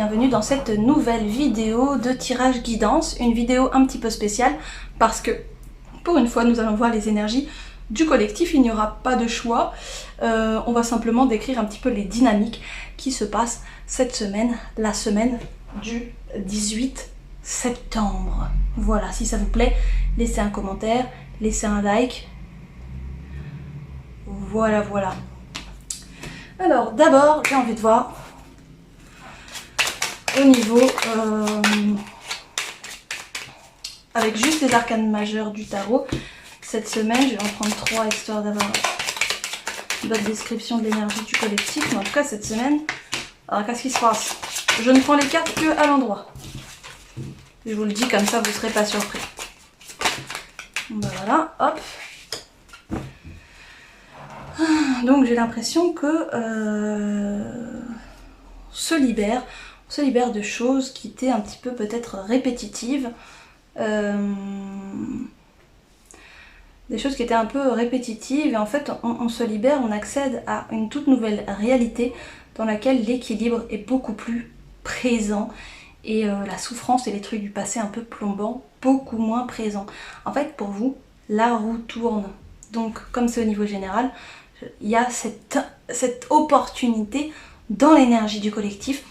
bienvenue dans cette nouvelle vidéo de tirage guidance, une vidéo un petit peu spéciale parce que pour une fois nous allons voir les énergies du collectif, il n'y aura pas de choix, on va simplement décrire un petit peu les dynamiques qui se passent cette semaine, la semaine du 18 septembre. Voilà, si ça vous plaît, laissez un commentaire, laissez un like. Voilà. Alors d'abord, j'ai envie de voir au niveau avec juste les arcanes majeures du tarot. Cette semaine, je vais en prendre 3 histoire d'avoir une bonne description de l'énergie du collectif. Mais en tout cas, cette semaine, alors qu'est-ce qui se passe? Je ne prends les cartes que à l'endroit. Je vous le dis comme ça, vous ne serez pas surpris. Voilà, hop. Donc j'ai l'impression que on se libère de choses qui étaient un petit peu peut-être répétitives. Des choses qui étaient un peu répétitives et en fait on se libère, on accède à une toute nouvelle réalité dans laquelle l'équilibre est beaucoup plus présent et la souffrance et les trucs du passé un peu plombants beaucoup moins présents. En fait pour vous, la roue tourne. Donc comme c'est au niveau général, il y a cette opportunité dans l'énergie du collectif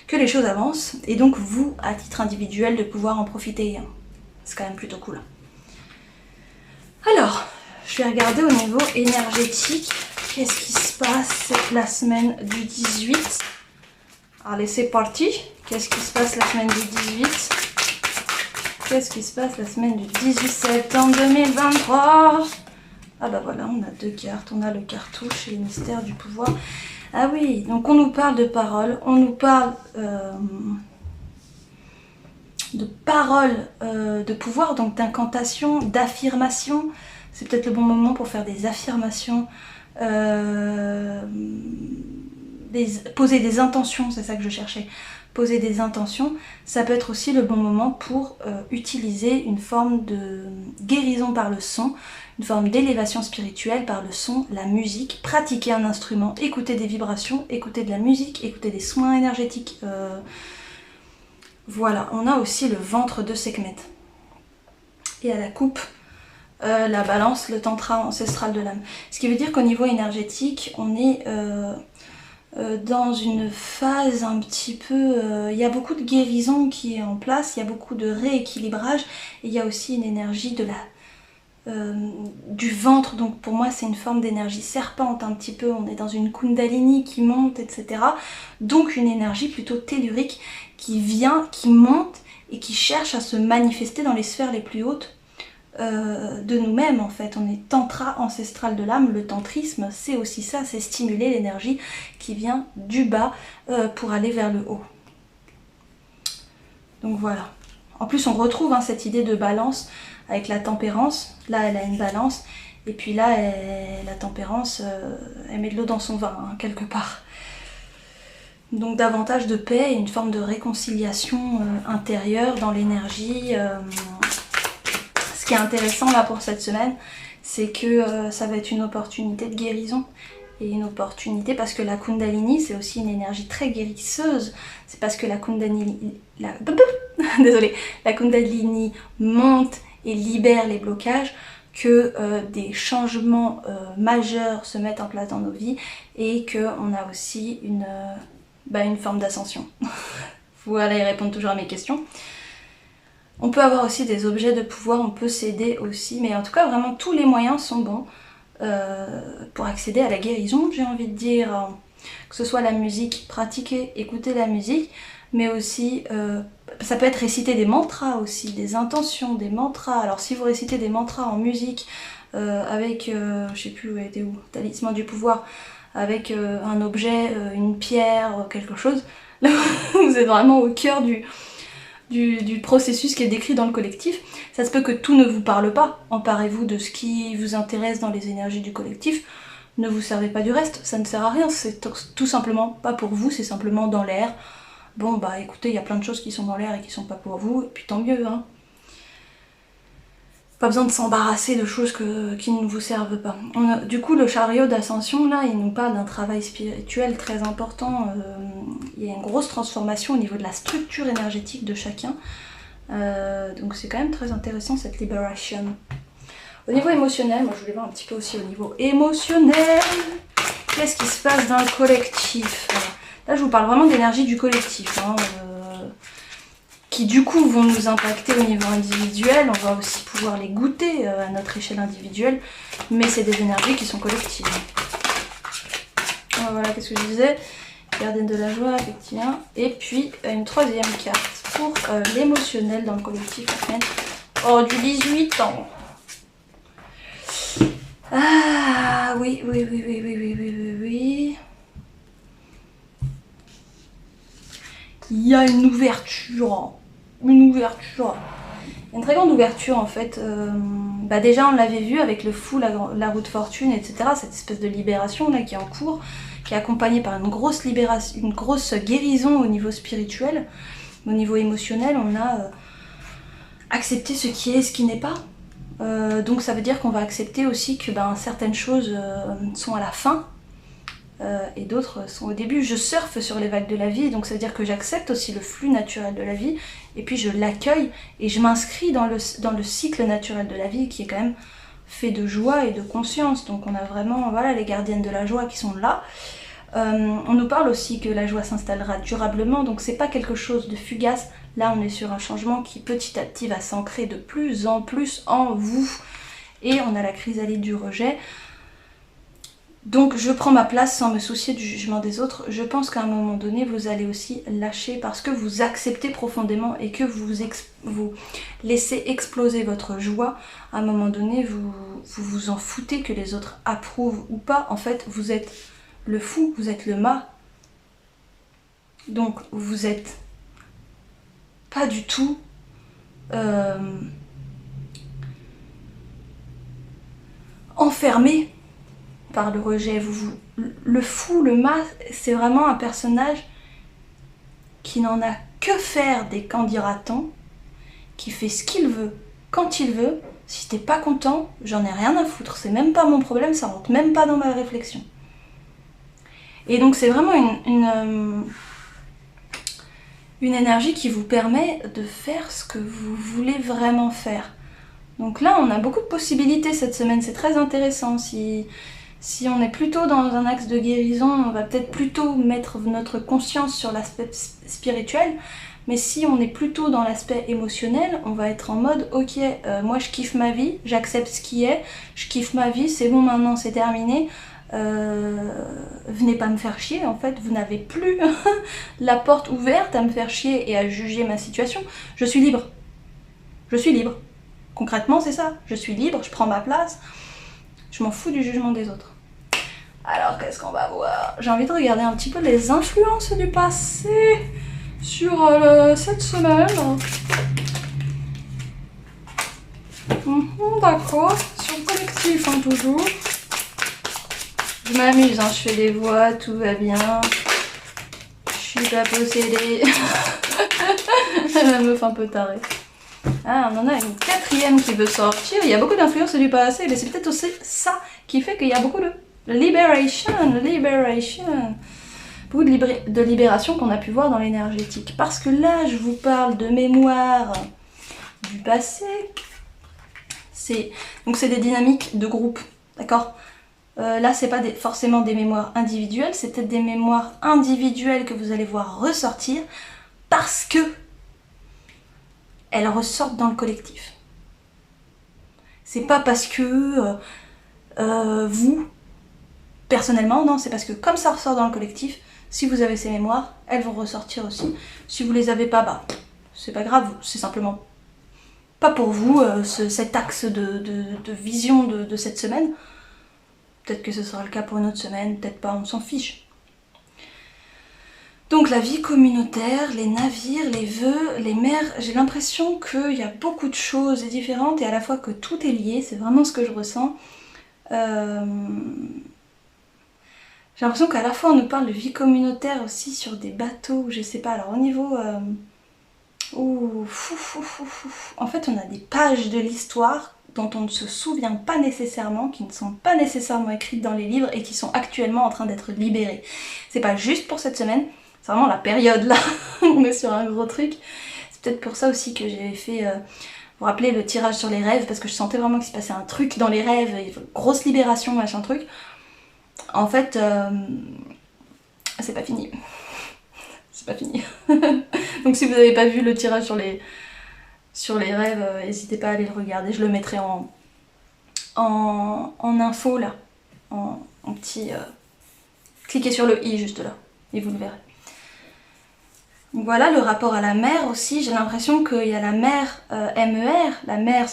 que les choses avancent et donc vous, à titre individuel, de pouvoir en profiter. C'est quand même plutôt cool. Alors, je vais regarder au niveau énergétique, qu'est-ce qui se passe la semaine du 18. Allez, c'est parti. Qu'est-ce qui se passe la semaine du 18? Qu'est-ce qui se passe la semaine du 18 septembre 2023? Ah bah voilà, on a 2 cartes. On a le cartouche et le mystère du pouvoir. Ah oui, donc on nous parle de paroles, on nous parle de paroles de pouvoir, donc d'incantation, d'affirmation. C'est peut-être le bon moment pour faire des affirmations, poser des intentions, c'est ça que je cherchais. Poser des intentions, ça peut être aussi le bon moment pour utiliser une forme de guérison par le son, une forme d'élévation spirituelle par le son, la musique, pratiquer un instrument, écouter des vibrations, écouter de la musique, écouter des soins énergétiques. Voilà, on a aussi le ventre de Sekhmet. Et à la coupe, la balance, le tantra ancestral de l'âme. Ce qui veut dire qu'au niveau énergétique, on est dans une phase un petit peu... il y a beaucoup de guérison qui est en place, il y a beaucoup de rééquilibrage, et il y a aussi une énergie de du ventre, donc pour moi c'est une forme d'énergie serpente un petit peu, on est dans une kundalini qui monte, etc. Donc une énergie plutôt tellurique qui vient, qui monte et qui cherche à se manifester dans les sphères les plus hautes de nous-mêmes en fait. On est tantra ancestral de l'âme, le tantrisme c'est aussi ça, c'est stimuler l'énergie qui vient du bas pour aller vers le haut. Donc voilà. En plus on retrouve cette idée de balance avec la tempérance. Là elle a une balance et puis là la tempérance elle met de l'eau dans son vin quelque part. Donc davantage de paix et une forme de réconciliation intérieure dans l'énergie. Ce qui est intéressant là pour cette semaine, c'est que ça va être une opportunité de guérison. Et une opportunité parce que la Kundalini c'est aussi une énergie très guérisseuse. C'est parce que la Kundalini, désolée, la Kundalini monte et libère les blocages que des changements majeurs se mettent en place dans nos vies et qu'on a aussi une forme d'ascension. Voilà, ils répondent toujours à mes questions. On peut avoir aussi des objets de pouvoir, on peut s'aider aussi, mais en tout cas vraiment tous les moyens sont bons pour accéder à la guérison, j'ai envie de dire, que ce soit la musique, pratiquer, écouter la musique, mais aussi ça peut être réciter des mantras aussi, des intentions, des mantras. Alors si vous récitez des mantras en musique avec, je sais plus où elle était où, talisman du pouvoir, avec un objet, une pierre, quelque chose, là vous êtes vraiment au cœur du processus qui est décrit dans le collectif. Ça se peut que tout ne vous parle pas, emparez-vous de ce qui vous intéresse dans les énergies du collectif, ne vous servez pas du reste, ça ne sert à rien, c'est tout simplement pas pour vous, c'est simplement dans l'air. Bon bah écoutez, il y a plein de choses qui sont dans l'air et qui sont pas pour vous, et puis tant mieux hein. Pas besoin de s'embarrasser de choses qui ne vous servent pas. Du coup, le chariot d'ascension, là, il nous parle d'un travail spirituel très important. Il y a une grosse transformation au niveau de la structure énergétique de chacun. Donc c'est quand même très intéressant, cette libération. Au niveau émotionnel, moi je voulais voir un petit peu aussi au niveau émotionnel. Qu'est-ce qui se passe dans le collectif? Là, je vous parle vraiment d'énergie du collectif. Qui du coup vont nous impacter au niveau individuel, on va aussi pouvoir les goûter à notre échelle individuelle, mais c'est des énergies qui sont collectives. Voilà, qu'est-ce que je disais? Gardienne de la joie, effectivement. Et puis une troisième carte pour l'émotionnel dans le collectif. Oh, du 18 ans. Ah oui. Il y a une ouverture. Une très grande ouverture en fait. Déjà on l'avait vu avec le fou, la roue de fortune, etc. Cette espèce de libération là qui est en cours, qui est accompagnée par une grosse libération, une grosse guérison au niveau spirituel. Au niveau émotionnel, on a accepté ce qui est et ce qui n'est pas. Donc ça veut dire qu'on va accepter aussi que certaines choses sont à la fin. Et d'autres sont au début. Je surfe sur les vagues de la vie, donc ça veut dire que j'accepte aussi le flux naturel de la vie, et puis je l'accueille et je m'inscris dans le cycle naturel de la vie qui est quand même fait de joie et de conscience. Donc on a vraiment les gardiennes de la joie qui sont là. On nous parle aussi que la joie s'installera durablement, donc c'est pas quelque chose de fugace. Là on est sur un changement qui petit à petit va s'ancrer de plus en plus en vous. Et on a la chrysalide du rejet. Donc je prends ma place sans me soucier du jugement des autres. Je pense qu'à un moment donné, vous allez aussi lâcher parce que vous acceptez profondément et que vous laissez exploser votre joie. À un moment donné, vous en foutez que les autres approuvent ou pas. En fait, vous êtes le fou, vous êtes le mât. Donc vous êtes pas du tout... enfermé par le rejet. Le fou, le mât, c'est vraiment un personnage qui n'en a que faire des qu'en dira-t-on, qui fait ce qu'il veut, quand il veut. Si t'es pas content, j'en ai rien à foutre, c'est même pas mon problème, ça rentre même pas dans ma réflexion. Et donc c'est vraiment une énergie qui vous permet de faire ce que vous voulez vraiment faire. Donc là, on a beaucoup de possibilités cette semaine, c'est très intéressant. Si on est plutôt dans un axe de guérison, on va peut-être plutôt mettre notre conscience sur l'aspect spirituel. Mais si on est plutôt dans l'aspect émotionnel, on va être en mode ok, moi je kiffe ma vie, j'accepte ce qui est, je kiffe ma vie, c'est bon maintenant, c'est terminé. Venez pas me faire chier, en fait, vous n'avez plus la porte ouverte à me faire chier et à juger ma situation. Je suis libre. Je suis libre. Concrètement, c'est ça. Je suis libre, je prends ma place. Je m'en fous du jugement des autres. Alors, qu'est-ce qu'on va voir? J'ai envie de regarder un petit peu les influences du passé sur cette semaine. D'accord. Sur le collectif, hein, toujours. Je m'amuse, hein, je fais des voix, tout va bien. Je suis pas possédée. La meuf un peu tarée. Ah, on en a une quatrième qui veut sortir. Il y a beaucoup d'influences du passé, mais c'est peut-être aussi ça qui fait qu'il y a beaucoup de libération. Beaucoup de libération qu'on a pu voir dans l'énergétique. Parce que là, je vous parle de mémoire du passé. Donc c'est des dynamiques de groupe, d'accord? Là, c'est pas forcément des mémoires individuelles, c'est peut-être des mémoires individuelles que vous allez voir ressortir parce que elles ressortent dans le collectif. C'est pas parce que vous, personnellement, non, c'est parce que comme ça ressort dans le collectif, si vous avez ces mémoires, elles vont ressortir aussi. Si vous les avez pas, c'est pas grave, c'est simplement pas pour vous cet axe de vision de cette semaine. Peut-être que ce sera le cas pour une autre semaine, peut-être pas, on s'en fiche. Donc la vie communautaire, les navires, les vœux, les mers, j'ai l'impression qu'il y a beaucoup de choses différentes et à la fois que tout est lié, c'est vraiment ce que je ressens. J'ai l'impression qu'à la fois on nous parle de vie communautaire aussi sur des bateaux, je sais pas, alors au niveau... En fait on a des pages de l'histoire dont on ne se souvient pas nécessairement, qui ne sont pas nécessairement écrites dans les livres et qui sont actuellement en train d'être libérées. C'est pas juste pour cette semaine, c'est vraiment la période là, on est sur un gros truc. C'est peut-être pour ça aussi que j'ai fait, vous vous rappelez, le tirage sur les rêves, parce que je sentais vraiment qu'il se passait un truc dans les rêves, grosse libération, machin truc. En fait, c'est pas fini. C'est pas fini. Donc si vous n'avez pas vu le tirage sur les rêves, n'hésitez pas à aller le regarder, je le mettrai en info là, en petit... cliquez sur le i juste là, et vous le verrez. Donc voilà, le rapport à la mer aussi, j'ai l'impression qu'il y a la mer MER, la mer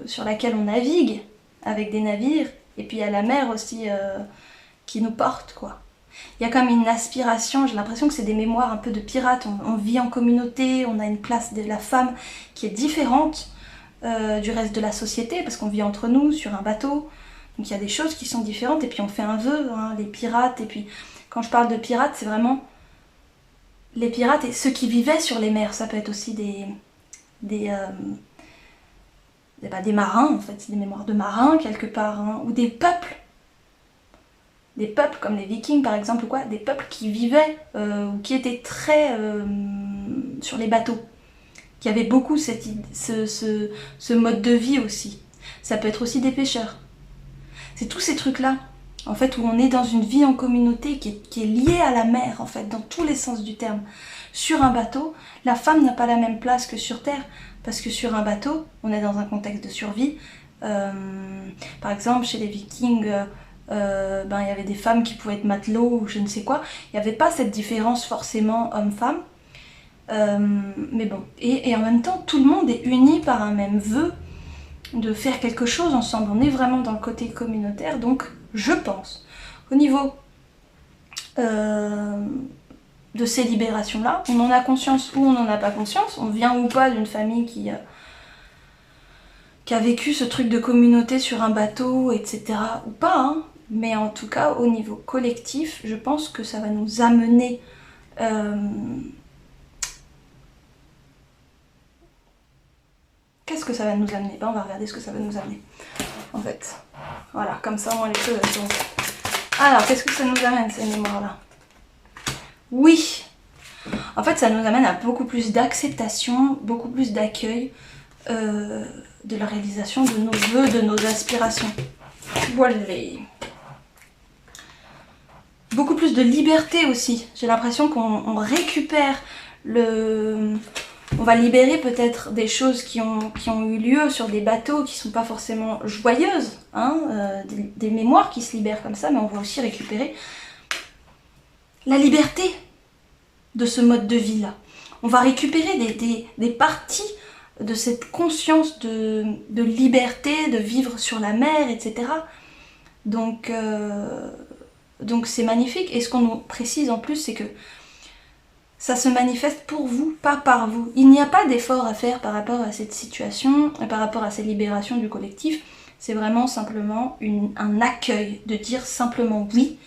sur laquelle on navigue avec des navires, et puis il y a la mer aussi qui nous porte, quoi. Il y a comme une aspiration, j'ai l'impression que c'est des mémoires un peu de pirates, on vit en communauté, on a une place de la femme qui est différente du reste de la société, parce qu'on vit entre nous, sur un bateau, donc il y a des choses qui sont différentes, et puis on fait un vœu, hein, les pirates, et puis quand je parle de pirates, c'est vraiment les pirates et ceux qui vivaient sur les mers, ça peut être aussi des marins, en fait, c'est des mémoires de marins quelque part, hein, ou des peuples comme les Vikings par exemple, ou quoi, des peuples qui vivaient, ou qui étaient très sur les bateaux, qui avaient beaucoup ce mode de vie aussi. Ça peut être aussi des pêcheurs. C'est tous ces trucs-là, en fait, où on est dans une vie en communauté qui est liée à la mer, en fait, dans tous les sens du terme. Sur un bateau, la femme n'a pas la même place que sur Terre, parce que sur un bateau, on est dans un contexte de survie. Par exemple, chez les Vikings, il y avait des femmes qui pouvaient être matelots ou je ne sais quoi. Il n'y avait pas cette différence forcément homme-femme. Mais bon, et en même temps, tout le monde est uni par un même vœu de faire quelque chose ensemble. On est vraiment dans le côté communautaire, donc je pense, au niveau de ces libérations-là, on en a conscience ou on n'en a pas conscience, on vient ou pas d'une famille qui a vécu ce truc de communauté sur un bateau, etc. ou pas, hein. Mais en tout cas, au niveau collectif, je pense que ça va nous amener qu'est-ce que ça va nous amener? On va regarder ce que ça va nous amener, en fait. Voilà, comme ça, au moins les choses elles sont... Alors, qu'est-ce que ça nous amène, ces mémoires-là? Oui! En fait, ça nous amène à beaucoup plus d'acceptation, beaucoup plus d'accueil de la réalisation de nos vœux, de nos aspirations. Voilà. Beaucoup plus de liberté aussi. J'ai l'impression qu'on récupère le... On va libérer peut-être des choses qui ont eu lieu sur des bateaux qui sont pas forcément joyeuses, hein, des mémoires qui se libèrent comme ça, mais on va aussi récupérer la liberté de ce mode de vie-là. On va récupérer des parties de cette conscience de liberté, de vivre sur la mer, etc. Donc c'est magnifique. Et ce qu'on nous précise en plus, c'est que ça se manifeste pour vous, pas par vous. Il n'y a pas d'effort à faire par rapport à cette situation, et par rapport à cette libération du collectif. C'est vraiment simplement un accueil, de dire simplement oui,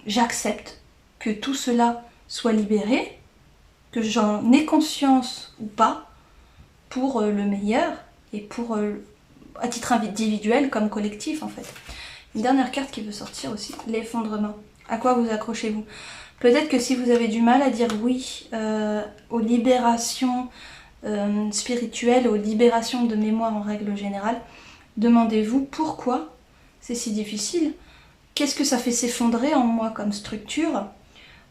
j'accepte que tout cela soit libéré, que j'en ai conscience ou pas, pour le meilleur, et pour à titre individuel comme collectif en fait. Une dernière carte qui veut sortir aussi, l'effondrement. À quoi vous accrochez-vous? Peut-être que si vous avez du mal à dire oui aux libérations spirituelles, aux libérations de mémoire en règle générale, demandez-vous pourquoi c'est si difficile. Qu'est-ce que ça fait s'effondrer en moi comme structure?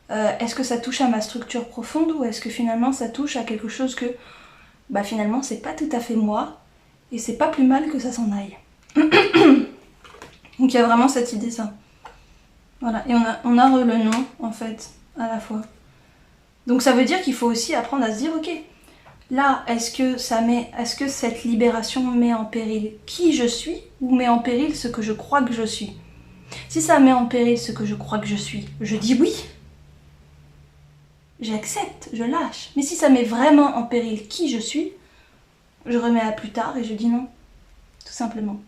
Est-ce que ça touche à ma structure profonde ou est-ce que finalement ça touche à quelque chose que finalement c'est pas tout à fait moi et c'est pas plus mal que ça s'en aille. Donc il y a vraiment cette idée ça. Voilà, et on a le nom en fait à la fois. Donc ça veut dire qu'il faut aussi apprendre à se dire ok, là est-ce que cette libération met en péril qui je suis ou met en péril ce que je crois que je suis? Si ça met en péril ce que je crois que je suis, je dis oui. J'accepte, je lâche. Mais si ça met vraiment en péril qui je suis, je remets à plus tard et je dis non, tout simplement.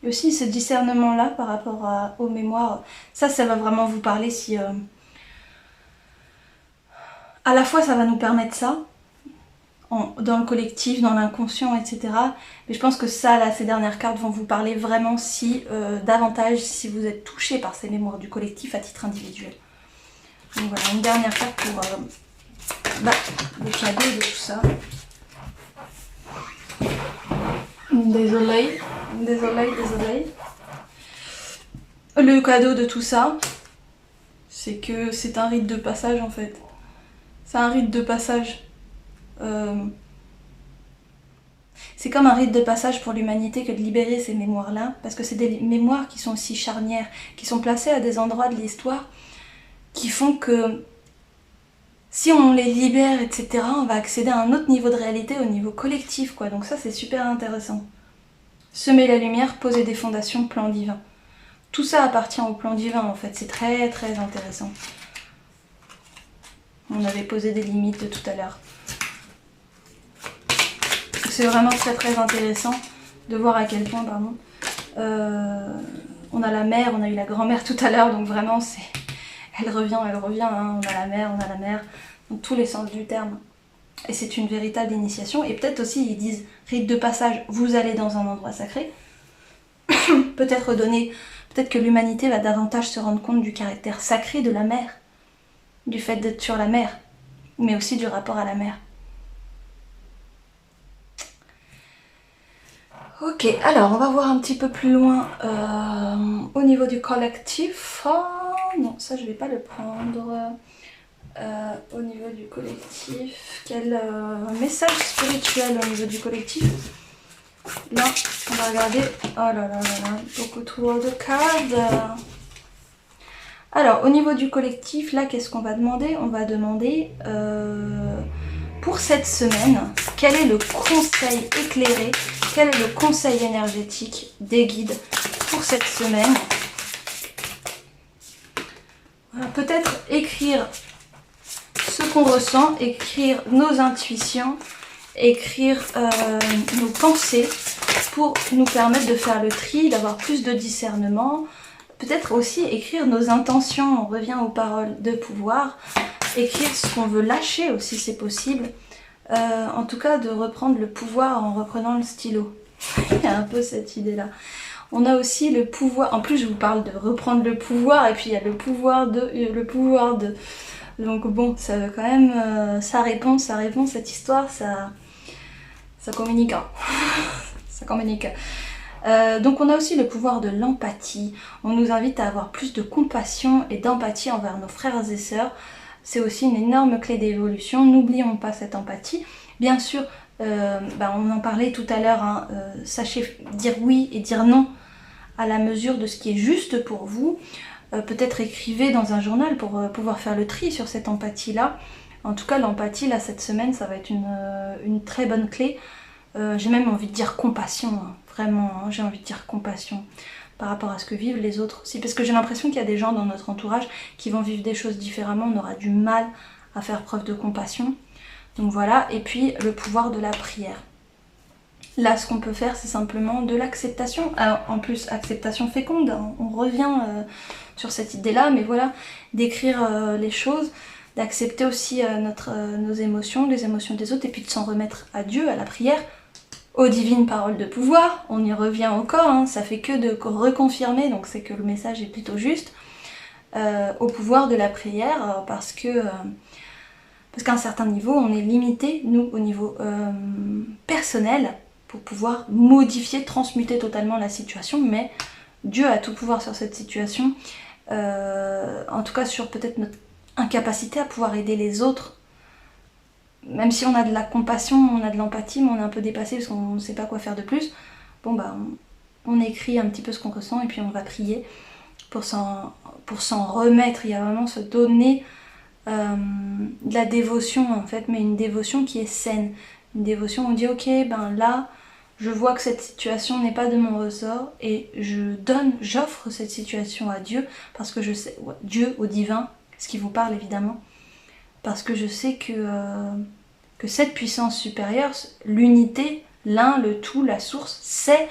Et aussi ce discernement-là par rapport aux mémoires, ça va vraiment vous parler si... à la fois ça va nous permettre ça, dans le collectif, dans l'inconscient, etc. Mais je pense que ça, là, ces dernières cartes vont vous parler vraiment davantage si vous êtes touché par ces mémoires du collectif à titre individuel. Donc voilà, une dernière carte pour le cadeau de tout ça. Désolée. Le cadeau de tout ça, c'est que c'est un rite de passage en fait. C'est un rite de passage. C'est comme un rite de passage pour l'humanité que de libérer ces mémoires-là, parce que c'est des mémoires qui sont aussi charnières, qui sont placées à des endroits de l'histoire, qui font que si on les libère, etc., on va accéder à un autre niveau de réalité au niveau collectif, quoi. Donc ça, c'est super intéressant. Semer la lumière, poser des fondations, plan divin. Tout ça appartient au plan divin, en fait. C'est très, très intéressant. On avait posé des limites de tout à l'heure. C'est vraiment très, très intéressant de voir à quel point, on a la mère, on a eu la grand-mère tout à l'heure, donc vraiment, elle revient, hein. On a la mère, dans tous les sens du terme. Et c'est une véritable initiation. Et peut-être aussi, ils disent, rite de passage, vous allez dans un endroit sacré. Peut-être que l'humanité va davantage se rendre compte du caractère sacré de la mer, du fait d'être sur la mer, mais aussi du rapport à la mer. Ok, alors on va voir un petit peu plus loin au niveau du collectif. Oh, non, ça je vais pas le prendre. Au niveau du collectif, quel message spirituel au niveau du collectif? Là, on va regarder. Oh là là là là, beaucoup trop de cartes. Alors, au niveau du collectif, là, qu'est-ce qu'on va demander? On va demander pour cette semaine, quel est le conseil éclairé, quel est le conseil énergétique des guides pour cette semaine? Voilà, peut-être écrire ce qu'on ressent, écrire nos intuitions, écrire nos pensées pour nous permettre de faire le tri, d'avoir plus de discernement. Peut-être aussi écrire nos intentions, on revient aux paroles de pouvoir, écrire ce qu'on veut lâcher aussi, c'est possible. En tout cas, de reprendre le pouvoir en reprenant le stylo. Il y a un peu cette idée-là. On a aussi le pouvoir, en plus je vous parle de reprendre le pouvoir, et puis il y a le pouvoir de... Donc bon, ça quand même, ça répond cette histoire, ça communique. Hein. Ça communique. Donc on a aussi le pouvoir de l'empathie. On nous invite à avoir plus de compassion et d'empathie envers nos frères et sœurs. C'est aussi une énorme clé d'évolution. N'oublions pas cette empathie. Bien sûr, on en parlait tout à l'heure, hein, sachez dire oui et dire non à la mesure de ce qui est juste pour vous. Peut-être écrivez dans un journal pour pouvoir faire le tri sur cette empathie-là. En tout cas, l'empathie, là, cette semaine, ça va être une très bonne clé. J'ai même envie de dire compassion, hein. Vraiment, hein, j'ai envie de dire compassion par rapport à ce que vivent les autres aussi. Parce que j'ai l'impression qu'il y a des gens dans notre entourage qui vont vivre des choses différemment. On aura du mal à faire preuve de compassion. Donc voilà, et puis le pouvoir de la prière. Là, ce qu'on peut faire, c'est simplement de l'acceptation. En plus, acceptation féconde, hein. On revient sur cette idée-là, mais voilà, d'écrire les choses, d'accepter aussi nos émotions, les émotions des autres, et puis de s'en remettre à Dieu, à la prière, aux divines paroles de pouvoir. On y revient encore, hein, ça fait que de reconfirmer, donc c'est que le message est plutôt juste, au pouvoir de la prière, parce qu'à un certain niveau, on est limité, nous, au niveau personnel, pour pouvoir modifier, transmuter totalement la situation, mais Dieu a tout pouvoir sur cette situation, en tout cas sur peut-être notre incapacité à pouvoir aider les autres, même si on a de la compassion, on a de l'empathie, mais on est un peu dépassé parce qu'on ne sait pas quoi faire de plus. Bon bah on écrit un petit peu ce qu'on ressent et puis on va prier pour s'en remettre. Il y a vraiment se donner de la dévotion en fait, mais une dévotion qui est saine. Une dévotion où on dit ok, ben là je vois que cette situation n'est pas de mon ressort et j'offre cette situation à Dieu parce que je sais, Dieu au divin, ce qui vous parle évidemment, parce que je sais que cette puissance supérieure, l'unité, l'un, le tout, la source, sait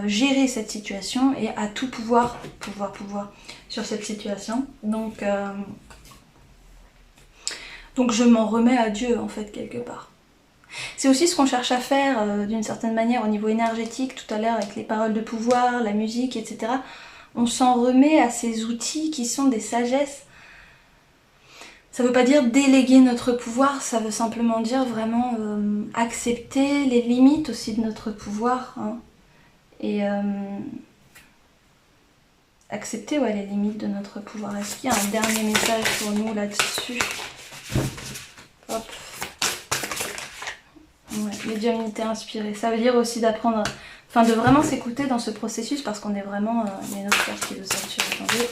gérer cette situation et a tout pouvoir sur cette situation. Donc je m'en remets à Dieu en fait quelque part. C'est aussi ce qu'on cherche à faire d'une certaine manière au niveau énergétique, tout à l'heure avec les paroles de pouvoir, la musique, etc. On s'en remet à ces outils qui sont des sagesses. Ça veut pas dire déléguer notre pouvoir, ça veut simplement dire vraiment accepter les limites aussi de notre pouvoir. Hein, et accepter les limites de notre pouvoir. Est-ce qu'il y a un dernier message pour nous là-dessus? Hop. Ouais, médiumnité inspirée. Ça veut dire aussi d'apprendre, de vraiment s'écouter dans ce processus parce qu'on est vraiment... il y a une autre carte qui veut sortir, attendez.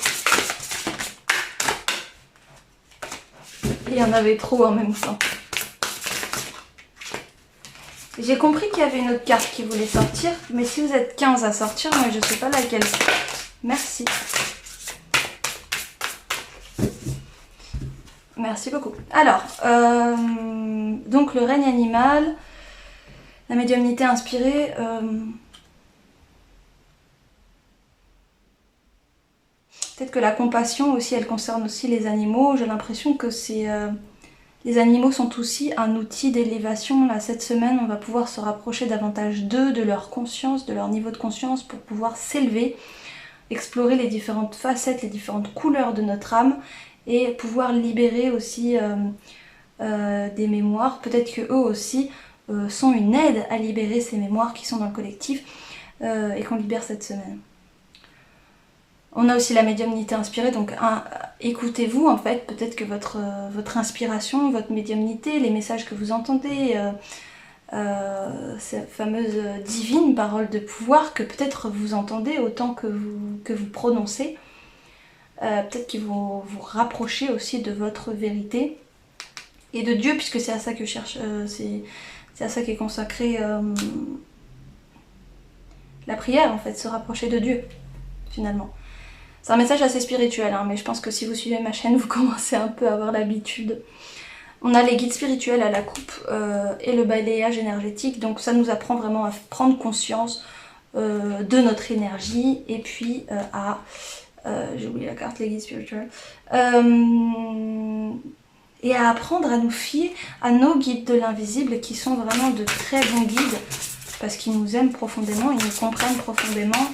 Il y en avait trop en même temps. J'ai compris qu'il y avait une autre carte qui voulait sortir, mais si vous êtes 15 à sortir, moi je sais pas laquelle c'est. Merci. Merci beaucoup. Alors, donc le règne animal, la médiumnité inspirée, peut-être que la compassion aussi, elle concerne aussi les animaux. J'ai l'impression que les animaux sont aussi un outil d'élévation. Là, cette semaine, on va pouvoir se rapprocher davantage d'eux, de leur conscience, de leur niveau de conscience pour pouvoir s'élever, explorer les différentes facettes, les différentes couleurs de notre âme et pouvoir libérer aussi des mémoires. Peut-être que eux aussi sont une aide à libérer ces mémoires qui sont dans le collectif et qu'on libère cette semaine. On a aussi la médiumnité inspirée, donc écoutez-vous en fait, peut-être que votre inspiration, votre médiumnité, les messages que vous entendez, ces fameuses divines paroles de pouvoir que peut-être vous entendez autant que vous prononcez, peut-être qu'ils vont vous rapprocher aussi de votre vérité et de Dieu, puisque c'est à ça que cherche, c'est à ça qu'est consacrée la prière en fait, se rapprocher de Dieu finalement. C'est un message assez spirituel, hein, mais je pense que si vous suivez ma chaîne, vous commencez un peu à avoir l'habitude. On a les guides spirituels à la coupe et le balayage énergétique, donc ça nous apprend vraiment à prendre conscience de notre énergie et puis j'ai oublié la carte, les guides spirituels. Et à apprendre à nous fier à nos guides de l'invisible qui sont vraiment de très bons guides parce qu'ils nous aiment profondément, ils nous comprennent profondément.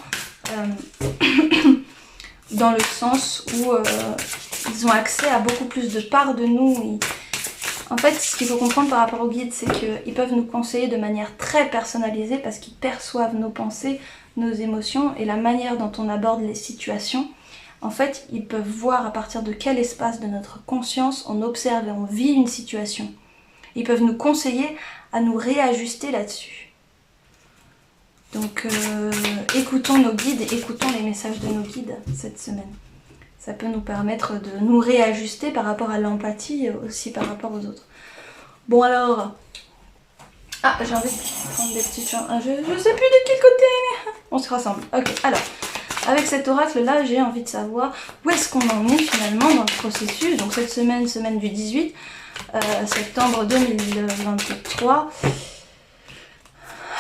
Dans le sens où ils ont accès à beaucoup plus de parts de nous. En fait, ce qu'il faut comprendre par rapport aux guides, c'est qu'ils peuvent nous conseiller de manière très personnalisée parce qu'ils perçoivent nos pensées, nos émotions et la manière dont on aborde les situations. En fait, ils peuvent voir à partir de quel espace de notre conscience on observe et on vit une situation. Ils peuvent nous conseiller à nous réajuster là-dessus. Donc écoutons nos guides et écoutons les messages de nos guides cette semaine. Ça peut nous permettre de nous réajuster par rapport à l'empathie et aussi par rapport aux autres. Bon alors... Ah, j'ai envie de prendre des petits chants. Je sais plus de quel côté. On se rassemble. Ok, alors, avec cet oracle là, j'ai envie de savoir où est-ce qu'on en est finalement dans le processus. Donc cette semaine du 18 septembre 2023.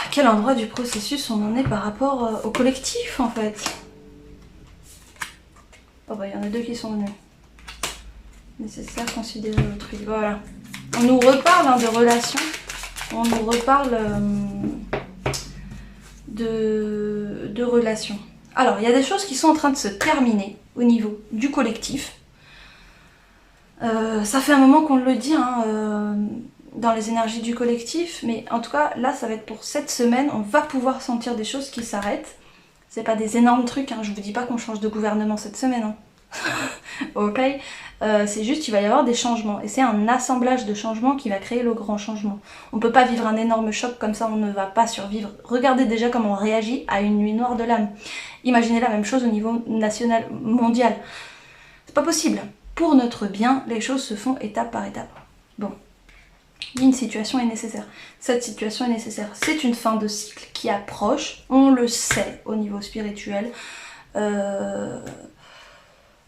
À quel endroit du processus on en est par rapport au collectif en fait? Oh bah il y en a deux qui sont venus. Nécessaire, considérer autrui. Voilà. On nous reparle de relations. On nous reparle de relations. Alors il y a des choses qui sont en train de se terminer au niveau du collectif. Ça fait un moment qu'on le dit, hein, dans les énergies du collectif, mais en tout cas là ça va être pour cette semaine, on va pouvoir sentir des choses qui s'arrêtent. C'est pas des énormes trucs, hein, je vous dis pas qu'on change de gouvernement cette semaine, hein. Ok, c'est juste qu'il va y avoir des changements et c'est un assemblage de changements qui va créer le grand changement. On peut pas vivre un énorme choc comme ça, on ne va pas survivre. Regardez déjà comment on réagit à une nuit noire de l'âme. Imaginez la même chose au niveau national, mondial. C'est pas possible. Pour notre bien, les choses se font étape par étape. Bon. Une situation est nécessaire. Cette situation est nécessaire. C'est une fin de cycle qui approche, on le sait au niveau spirituel,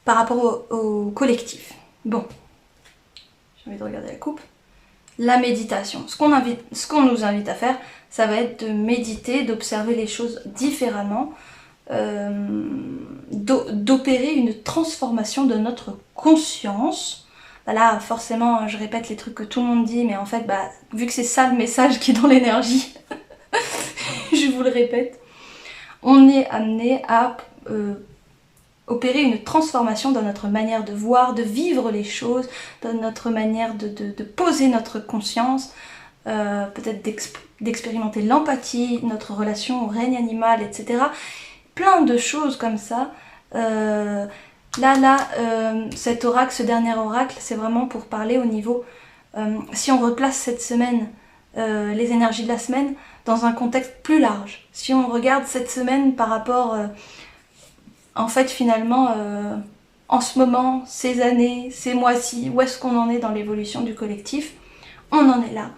par rapport au collectif. Bon, j'ai envie de regarder la coupe. La méditation. Ce qu'on nous invite à faire, ça va être de méditer, d'observer les choses différemment, d'opérer une transformation de notre conscience, Bah là, forcément, je répète les trucs que tout le monde dit, mais en fait, bah, vu que c'est ça le message qui est dans l'énergie, je vous le répète, on est amené à opérer une transformation dans notre manière de voir, de vivre les choses, dans notre manière de poser notre conscience, peut-être d'expérimenter l'empathie, notre relation au règne animal, etc. Plein de choses comme ça. Cet oracle, ce dernier oracle, c'est vraiment pour parler au niveau... si on replace cette semaine, les énergies de la semaine, dans un contexte plus large. Si on regarde cette semaine par rapport... en fait, finalement, en ce moment, ces années, ces mois-ci, où est-ce qu'on en est dans l'évolution du collectif? On en est là.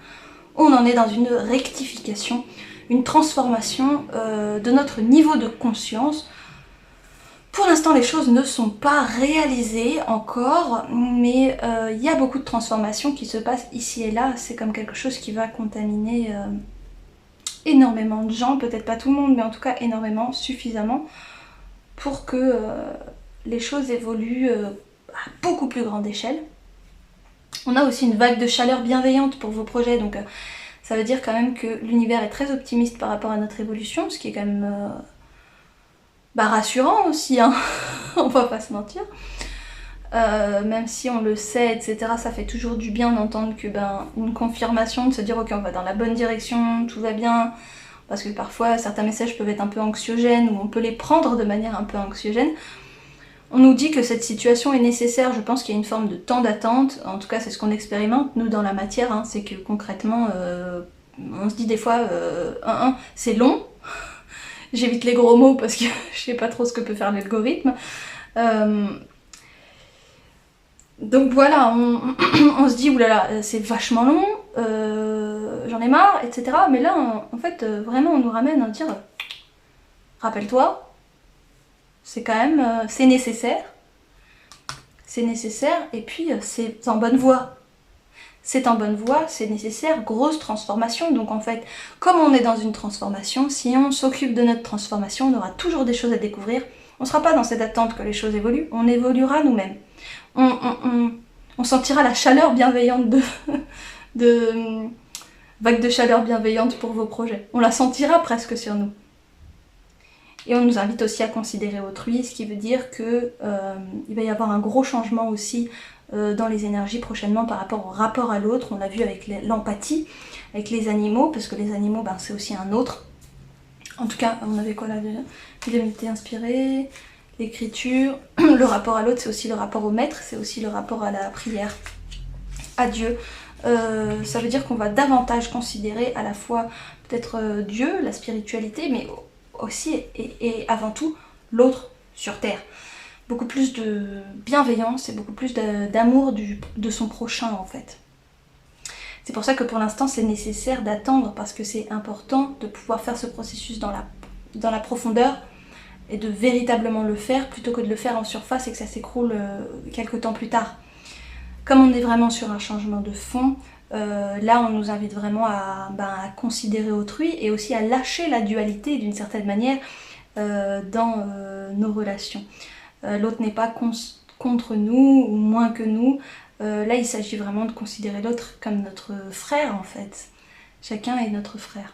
On en est dans une rectification, une transformation de notre niveau de conscience. Pour l'instant, les choses ne sont pas réalisées encore, mais il y a beaucoup de transformations qui se passent ici et là. C'est comme quelque chose qui va contaminer énormément de gens, peut-être pas tout le monde, mais en tout cas énormément, suffisamment, pour que les choses évoluent à beaucoup plus grande échelle. On a aussi une vague de chaleur bienveillante pour vos projets, donc ça veut dire quand même que l'univers est très optimiste par rapport à notre évolution, ce qui est quand même rassurant aussi, hein. On va pas se mentir. Même si on le sait, etc., ça fait toujours du bien d'entendre que une confirmation, de se dire ok, on va dans la bonne direction, tout va bien, parce que parfois certains messages peuvent être un peu anxiogènes, ou on peut les prendre de manière un peu anxiogène. On nous dit que cette situation est nécessaire, je pense qu'il y a une forme de temps d'attente, en tout cas c'est ce qu'on expérimente nous dans la matière, hein, c'est que concrètement, on se dit des fois, c'est long, j'évite les gros mots parce que je sais pas trop ce que peut faire l'algorithme. Donc voilà, on se dit oulala, c'est vachement long, j'en ai marre, etc. Mais là, en fait, vraiment, on nous ramène à dire, rappelle-toi, c'est quand même, c'est nécessaire, et puis c'est en bonne voie. C'est en bonne voie, c'est nécessaire, grosse transformation. Donc en fait, comme on est dans une transformation, si on s'occupe de notre transformation, on aura toujours des choses à découvrir. On ne sera pas dans cette attente que les choses évoluent, on évoluera nous-mêmes. On sentira la chaleur bienveillante de vague de chaleur bienveillante pour vos projets. On la sentira presque sur nous. Et on nous invite aussi à considérer autrui, ce qui veut dire que il va y avoir un gros changement aussi dans les énergies prochainement par rapport au rapport à l'autre. On l'a vu avec l'empathie, avec les animaux, parce que les animaux, c'est aussi un autre. En tout cas, on avait quoi là? L'unité inspirée, l'écriture, le rapport à l'autre, c'est aussi le rapport au maître, c'est aussi le rapport à la prière, à Dieu. Ça veut dire qu'on va davantage considérer à la fois peut-être Dieu, la spiritualité, mais aussi et avant tout l'autre sur Terre. Beaucoup plus de bienveillance et beaucoup plus d'amour de son prochain en fait. C'est pour ça que pour l'instant c'est nécessaire d'attendre, parce que c'est important de pouvoir faire ce processus dans la profondeur et de véritablement le faire plutôt que de le faire en surface et que ça s'écroule quelques temps plus tard. Comme on est vraiment sur un changement de fond, là on nous invite vraiment à considérer autrui et aussi à lâcher la dualité d'une certaine manière dans nos relations. L'autre n'est pas contre nous ou moins que nous. Là il s'agit vraiment de considérer l'autre comme notre frère en fait. Chacun est notre frère.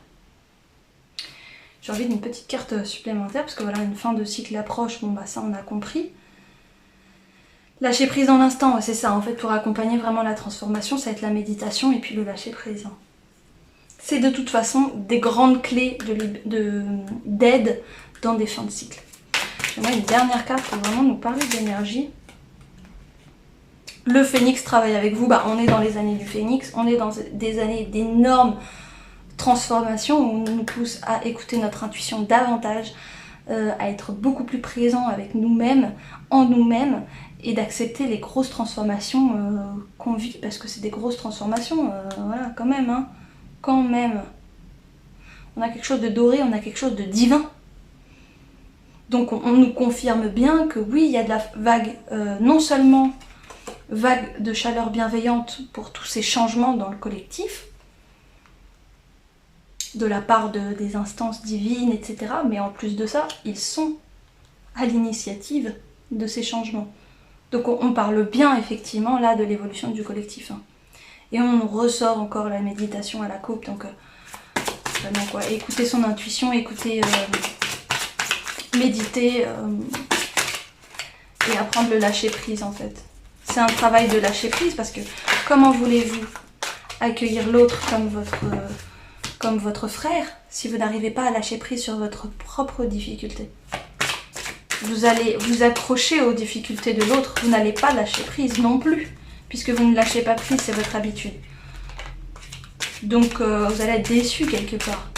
J'ai envie d'une petite carte supplémentaire parce que voilà, une fin de cycle approche, ça on a compris. Lâcher prise dans l'instant, c'est ça en fait, pour accompagner vraiment la transformation, ça va être la méditation et puis le lâcher prise. C'est de toute façon des grandes clés d'aide dans des fins de cycle. J'aimerais une dernière carte pour vraiment nous parler d'énergie. Le phénix travaille avec vous, on est dans les années du phénix, on est dans des années d'énormes transformations où on nous pousse à écouter notre intuition davantage, à être beaucoup plus présent avec nous-mêmes, en nous-mêmes, et d'accepter les grosses transformations qu'on vit, parce que c'est des grosses transformations, voilà, quand même, hein, quand même. On a quelque chose de doré, on a quelque chose de divin. Donc on nous confirme bien que oui, il y a de la vague, non seulement vague de chaleur bienveillante pour tous ces changements dans le collectif, de la part des instances divines, etc. Mais en plus de ça, ils sont à l'initiative de ces changements. Donc on parle bien effectivement là de l'évolution du collectif. Hein. Et on ressort encore la méditation à la coupe, donc vraiment quoi, écouter son intuition, écouter, méditer et apprendre le lâcher prise en fait. C'est un travail de lâcher prise parce que comment voulez-vous accueillir l'autre comme votre frère si vous n'arrivez pas à lâcher prise sur votre propre difficulté? Vous allez vous accrocher aux difficultés de l'autre, vous n'allez pas lâcher prise non plus, puisque vous ne lâchez pas prise, c'est votre habitude. Donc vous allez être déçu quelque part.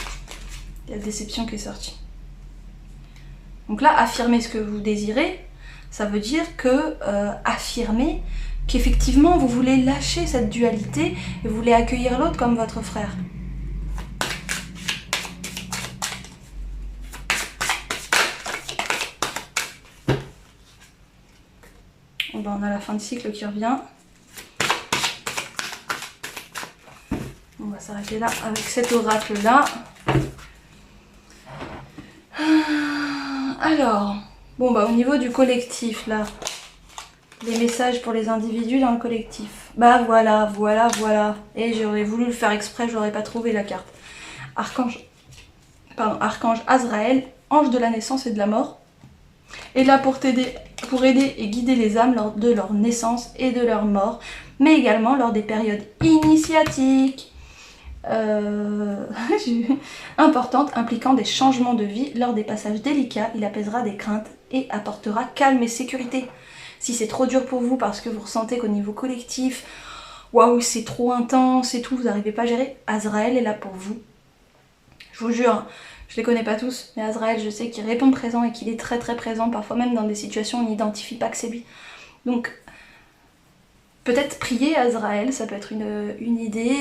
Il y a la déception qui est sortie. Donc là, affirmer ce que vous désirez, ça veut dire que affirmer qu'effectivement vous voulez lâcher cette dualité et vous voulez accueillir l'autre comme votre frère. Bon, on a la fin de cycle qui revient. On va s'arrêter là avec cet oracle là. Alors, bon bah au niveau du collectif là, les messages pour les individus dans le collectif. Bah voilà. Et j'aurais voulu le faire exprès, je n'aurais pas trouvé la carte. Archange Azraël, ange de la naissance et de la mort, est là pour t'aider, pour aider et guider les âmes lors de leur naissance et de leur mort, mais également lors des périodes initiatiques importantes impliquant des changements de vie. Lors des passages délicats, il apaisera des craintes et apportera calme et sécurité. Si c'est trop dur pour vous parce que vous ressentez qu'au niveau collectif, waouh, c'est trop intense et tout, vous n'arrivez pas à gérer, Azraël est là pour vous. Je vous jure, je les connais pas tous, mais Azraël, je sais qu'il répond présent et qu'il est très très présent, parfois même dans des situations où on n'identifie pas que c'est lui. Donc, peut-être prier Azraël, ça peut être une idée,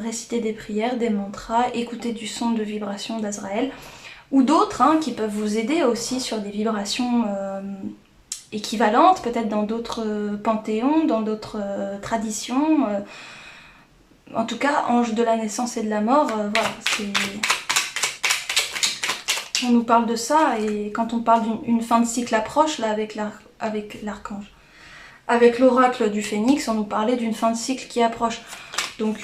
réciter des prières, des mantras, écouter du son de vibration d'Azraël, ou d'autres hein, qui peuvent vous aider aussi sur des vibrations équivalentes, peut-être dans d'autres panthéons, dans d'autres traditions. En tout cas, ange de la naissance et de la mort, voilà, c'est... On nous parle de ça, et quand on parle d'une fin de cycle approche, là, avec l'archange, avec l'oracle du phénix, on nous parlait d'une fin de cycle qui approche. Donc,